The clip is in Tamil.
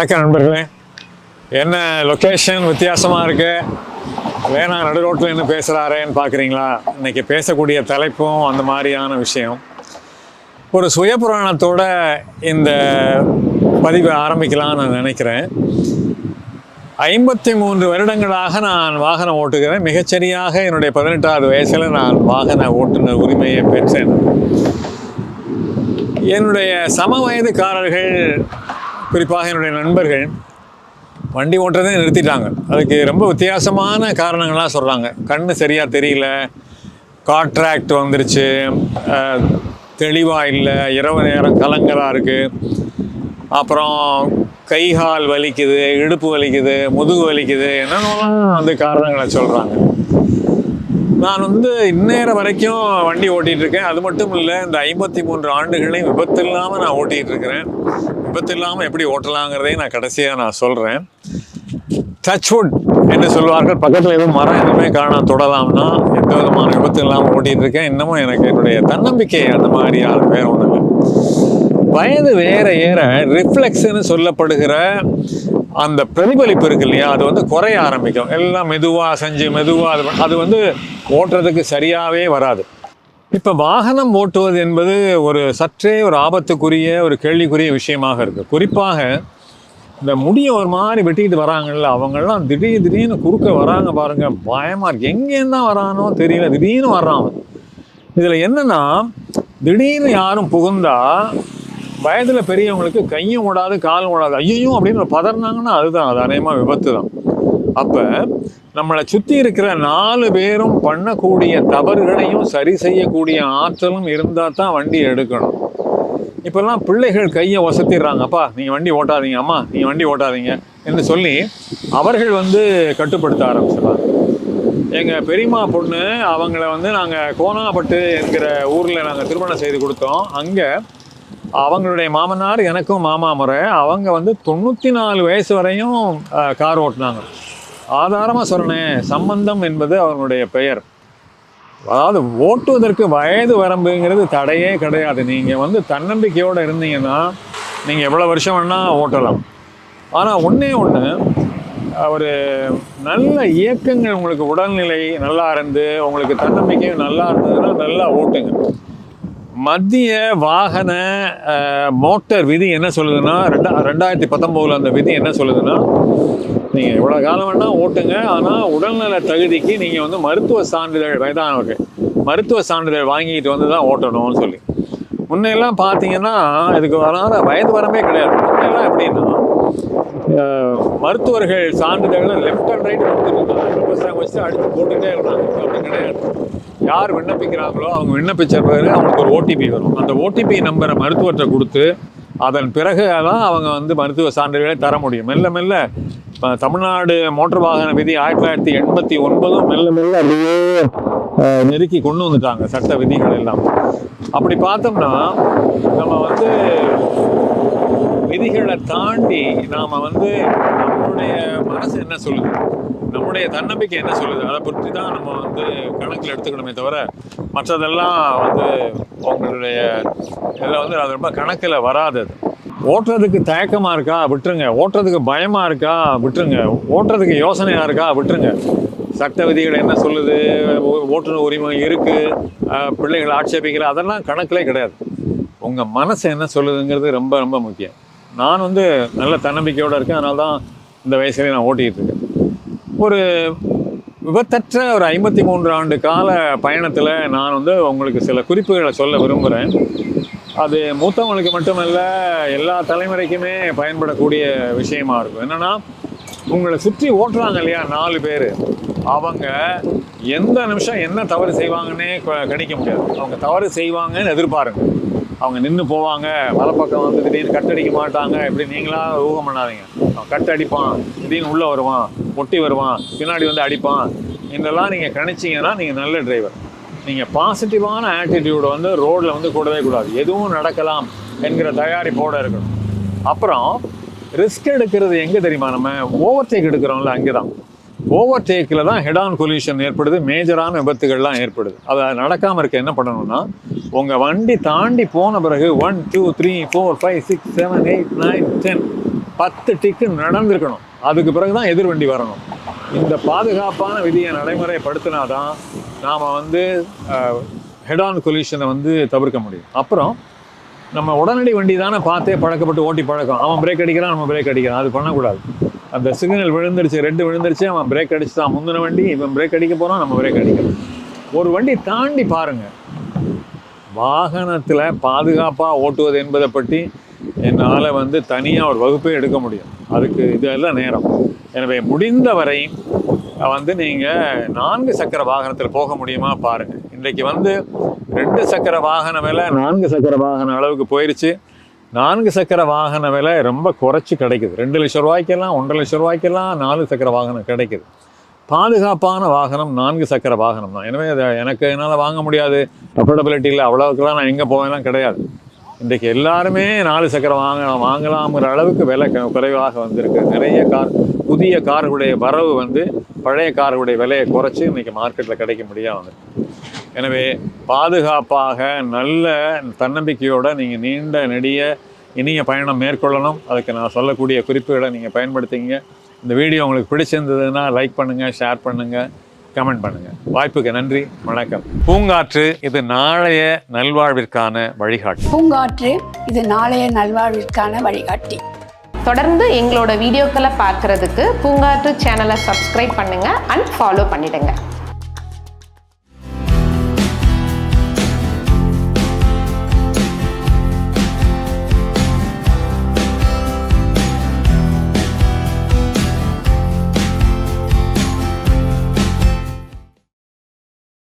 வணக்கம் நண்பர்களே. என்ன லொக்கேஷன் வித்தியாசமாக இருக்குது, வேணா நடு ரோட்டில் என்ன பேசுகிறாரேன்னு பார்க்குறீங்களா? இன்றைக்கி பேசக்கூடிய தலைப்பும் அந்த மாதிரியான விஷயம். ஒரு சுயபுராணத்தோட இந்த பதிவை ஆரம்பிக்கலாம்னு நான் நினைக்கிறேன். 53 வருடங்களாக நான் வாகனம் ஓட்டுகிறேன். மிகச்சரியாக என்னுடைய 18வது வயசில் நான் வாகன ஓட்டுநர் உரிமையை பெற்றேன். என்னுடைய சம வயதுக்காரர்கள், குறிப்பாக என்னுடைய நண்பர்கள், வண்டி ஓட்டுறதே நிறுத்திட்டாங்க. அதுக்கு ரொம்ப வித்தியாசமான காரணங்களாக சொல்கிறாங்க. கண்ணு சரியாக தெரியல, காட்ராக்ட் வந்துருச்சு, தெளிவாக இல்லை, இரவு நேரம் கலங்கலாக இருக்குது, அப்புறம் கை கால் வலிக்குது, இடுப்பு வலிக்குது, முதுகு வலிக்குது, என்னென்னலாம் வந்து காரணங்களை சொல்கிறாங்க. நான் இந்நேரம் வரைக்கும் வண்டி ஓட்டிகிட்டு இருக்கேன். அது மட்டும் இல்லை, இந்த 53 ஆண்டுகளையும் விபத்து இல்லாமல் நான் ஓட்டிகிட்டு இருக்கிறேன். விபத்து இல்லாமல் எப்படி ஓட்டலாங்கிறதையும் நான் கடைசியாக நான் சொல்கிறேன். டச்வுட் என்று சொல்வார்கள். பக்கத்தில் எதுவும் மரம் எதுவுமே காணாம தொடலாம்னா எந்த விதமான விபத்து இல்லாமல் ஓட்டிகிட்டு இருக்கேன். இன்னமும் எனக்கு என்னுடைய தன்னம்பிக்கை அந்த மாதிரியான வேற ஒன்றும் இல்லை. வயது வேற ஏற ரிஃப்ளெக்ஸ்ன்னு சொல்லப்படுகிற அந்த பிரதிபலிப்பு இருக்கு இல்லையா, அது குறைய ஆரம்பிக்கும். எல்லாம் மெதுவாக செஞ்சு மெதுவாக அது ஓட்டுறதுக்கு சரியாகவே வராது. இப்போ வாகனம் ஓட்டுவது என்பது சற்றே ஒரு ஆபத்துக்குரிய, ஒரு கேள்விக்குரிய விஷயமாக இருக்குது. குறிப்பாக இந்த முடியை ஒரு மாதிரி வெட்டிக்கிட்டு வராங்கல்ல, அவங்கெல்லாம் திடீர்னு குறுக்க வராங்க பாருங்க, பயமாக இருக்குது. எங்கேருந்து தான் வரானோ தெரியல, திடீர்னு வர்றான். இதில் என்னென்னா, திடீர்னு யாரும் புகுந்தா வயதில் பெரியவங்களுக்கு கையும் ஓடாது, காலும் ஓடாது, ஐயோ அப்படின்னு பதறினாங்கன்னா அது அநேகமாக விபத்து தான். அப்போ நம்மளை சுற்றி இருக்கிற 4 பேரும் பண்ணக்கூடிய தவறுகளையும் சரி செய்யக்கூடிய ஆற்றலும் இருந்தால் தான் வண்டி எடுக்கணும். இப்போல்லாம் பிள்ளைகள் கையை வசத்திடுறாங்க, அப்பா நீங்கள் வண்டி ஓட்டாதீங்க, அம்மா நீங்கள் வண்டி ஓட்டாதீங்க என்று சொல்லி அவர்கள் கட்டுப்படுத்த ஆரம்பிச்சிடறாங்க. எங்கள் பெரியம்மா பொண்ணு அவங்கள நாங்கள் கோனாப்பட்டு என்கிற ஊரில் நாங்கள் திருமணம் செய்து கொடுத்தோம். அங்கே அவங்களுடைய மாமனார் எனக்கும் மாமா முறை. அவங்க 94 வயசு வரையும் கார் ஓட்டினாங்க. ஆதாரமாக சொன்னேன், சம்பந்தம் என்பது அவங்களுடைய பெயர். அதாவது ஓட்டுவதற்கு வயது வரம்புங்கிறது தடையே கிடையாது. நீங்கள் தன்னம்பிக்கையோடு இருந்தீங்கன்னா நீங்கள் எவ்வளோ வருஷம் வேணால் ஓட்டலாம். ஆனால் ஒன்றே ஒன்று, ஒரு நல்ல இயக்கங்கள், உங்களுக்கு உடல்நிலை நல்லா இருந்து உங்களுக்கு தன்னம்பிக்கையும் நல்லா இருந்ததுன்னா நல்லா ஓட்டுங்க. மத்திய வாகன மோட்டார் விதி என்ன சொல்லுதுன்னா, 2019 அந்த விதி என்ன சொல்லுதுன்னா, நீங்கள் எவ்வளோ காலம் வேணால் ஓட்டுங்க, ஆனால் உடல்நல தகுதிக்கு நீங்கள் மருத்துவ சான்றிதழ், வயதானவர்கள் மருத்துவ சான்றிதழ் வாங்கிட்டு தான் ஓட்டணும்னு சொல்லி. முன்னெல்லாம் பார்த்தீங்கன்னா இதுக்கு வராத வயது வரம்பே கிடையாது. முன்னெல்லாம் எப்படின்னா, மருத்துவர்கள் சான்றிதழ்கள் லெஃப்ட் அண்ட் ரைட் கொடுத்துட்டு வச்சு அடுத்து போட்டுகிட்டே இருந்தாங்க. அப்படி கிடையாது. யார் விண்ணப்பிக்கிறாங்களோ அவங்க விண்ணப்பிச்ச பிறகு அவங்களுக்கு ஒரு ஓடிபி வரும். அந்த ஓடிபி நம்பரை மருத்துவர்கிட்ட கொடுத்து அதன் பிறகு தான் அவங்க மருத்துவ சான்றிதழை தர முடியும். மெல்ல மெல்ல தமிழ்நாடு மோட்டார் வாகன விதி 1989 மெல்ல மெல்ல அப்படியே நெருக்கி கொண்டு வந்துட்டாங்க சட்ட விதிகள் எல்லாம். அப்படி பார்த்தோம்னா நம்ம விதிகளை தாண்டி நாம் நம்மளுடைய மனசு என்ன சொல்லுது, நம்முடைய தன்னம்பிக்கை என்ன சொல்லுது, அதை பற்றி தான் நம்ம கணக்கில் எடுத்துக்கணுமே தவிர மற்றதெல்லாம் உங்களுடைய இதில் அது ரொம்ப கணக்கில் வராது. ஓட்டுறதுக்கு தயக்கமாக இருக்கா விட்டுருங்க, ஓட்டுறதுக்கு பயமாக இருக்கா விட்டுருங்க, ஓட்டுறதுக்கு யோசனையாக இருக்கா விட்டுருங்க. சட்ட விதிகள் என்ன சொல்லுது, ஓட்டுநர் உரிமை இருக்குது, பிள்ளைகளை ஆட்சேபிக்கிற, அதெல்லாம் கணக்கிலே கிடையாது. உங்கள் மனசு என்ன சொல்லுதுங்கிறது ரொம்ப ரொம்ப முக்கியம். நான் நல்ல தன்னம்பிக்கையோடு இருக்கேன். அதனால தான் இந்த வயசுலேயே நான் ஓட்டிகிட்டு இருக்கேன். ஒரு விபத்தற்ற ஒரு 53 ஆண்டு கால பயணத்தில் நான் உங்களுக்கு சில குறிப்புகளை சொல்ல விரும்புகிறேன். அது மூத்தவங்களுக்கு மட்டுமல்ல, எல்லா தலைமுறைக்குமே பயன்படக்கூடிய விஷயமா இருக்கும். என்னென்னா, உங்களை சுற்றி ஓட்டுறாங்க இல்லையா 4 பேர், அவங்க எந்த நிமிஷம் என்ன தவறு செய்வாங்கன்னே கணிக்க முடியாது. அவங்க தவறு செய்வாங்கன்னு எதிர்பாருங்க. அவங்க நின்று போவாங்க, வலப்பக்கம் திடீர்னு கட்டடிக்க மாட்டாங்க, இப்படி நீங்களாக ஊகம் பண்ணாதீங்க. அவன் கட்டடிப்பான், திடீர்னு உள்ளே வருவான், ஒட்டி வருவான், பின்னாடி அடிப்பான், இதெல்லாம் நீங்கள் கணிச்சிங்கன்னா நீங்கள் நல்ல டிரைவர். நீங்கள் பாசிட்டிவான ஆட்டிடியூடை ரோடில் கூடவே கூடாது. எதுவும் நடக்கலாம் என்கிற தயாரிப்போடு இருக்கணும். அப்புறம் ரிஸ்க் எடுக்கிறது எங்கே தெரியுமா, நம்ம ஓவர்டேக் எடுக்கிறோம்ல, அங்கே தான். ஓவர்டேக்கில் தான் ஹெட் ஆன் கொலிஷன் ஏற்படுது, மேஜரான விபத்துகள்லாம் ஏற்படுது. அதை நடக்காமல் இருக்க என்ன பண்ணணும்னா, உங்கள் வண்டி தாண்டி போன பிறகு 1 2 3 4 5 6 7 8 9 10 10 டிக்கு நடந்திருக்கணும். அதுக்கு பிறகு தான் எதிர்வண்டி வரணும். இந்த பாதுகாப்பான விதியை நடைமுறைப்படுத்தினாதான் நாம் வந்து ஹெட் ஆன் கொலிஷனை வந்து தவிர்க்க முடியும். அப்புறம் நம்ம உடனடி வண்டி தானே பார்த்தே பழக்கப்பட்டு ஓட்டி பழக்கம். அவன் பிரேக் அடிக்கிறான், நம்ம பிரேக் அடிக்கிறான். அது பண்ணக்கூடாது. அந்த சிக்னல் விழுந்துருச்சு, ரெட்டு விழுந்துருச்சு, அவன் பிரேக் அடிச்சுட்டான், முந்தின வண்டி இவன் பிரேக் அடிக்க போகிறான், நம்ம பிரேக் அடிக்கிறோம். ஒரு வண்டி தாண்டி பாருங்கள். வாகனத்தில் பாதுகாப்பாக ஓட்டுவது என்பதை பற்றி என்னால் வந்து தனியாக ஒரு வகுப்பே எடுக்க முடியும். அதுக்கு இதெல்லாம் நேரம். எனவே முடிந்தவரை வந்து நீங்கள் 4 சக்கர வாகனத்தில் போக முடியுமா பாருங்கள். இன்றைக்கு வந்து 2 சக்கர வாகன விலை 4 சக்கர வாகன அளவுக்கு போயிடுச்சு. 4 சக்கர வாகன விலை ரொம்ப குறைச்சி கிடைக்குது. 2 லட்சம் ரூபாய்க்கெல்லாம் 1.5 லட்சம் ரூபாய்க்கெல்லாம் 4 சக்கர வாகனம் கிடைக்குது. பாதுகாப்பான வாகனம் 4 சக்கர வாகனம் தான். எனவே அதை என்னால் வாங்க முடியாது, அஃபோர்டபிலிட்டி இல்லை, அவ்வளோவுக்குலாம் நான் எங்கே போவேன்லாம் கிடையாது. இன்றைக்கு எல்லாருமே 4 சக்கர வாங்கலாம்ங்கிற அளவுக்கு விலை குறைவாக வந்திருக்கு. நிறைய புதிய கார்களுடைய வரவு வந்து பழைய கார்களுடைய விலையை குறைச்சி இன்றைக்கி மார்க்கெட்டில் கிடைக்க முடியாது. எனவே பாதுகாப்பாக நல்ல தன்னம்பிக்கையோடு நீங்கள் நீண்ட நெடிய இனிய பயணம் மேற்கொள்ளணும். அதுக்கு நான் சொல்லக்கூடிய குறிப்புகளை நீங்கள் பயன்படுத்திங்க. இந்த வீடியோ உங்களுக்கு பிடிச்சிருந்ததுன்னா லைக் பண்ணுங்கள், ஷேர் பண்ணுங்கள், கமெண்ட் பண்ணுங்கள். வாய்ப்புக்கு நன்றி, வணக்கம். பூங்காற்று இது நாளைய நல்வாழ்விற்கான வழிகாட்டி. பூங்காற்று இது நாளைய நல்வாழ்விற்கான வழிகாட்டி. தொடர்ந்து எங்களோட வீடியோக்களை பார்க்குறதுக்கு பூங்காற்று சேனலை சப்ஸ்கிரைப் பண்ணுங்கள் அண்ட் ஃபாலோ பண்ணிடுங்க.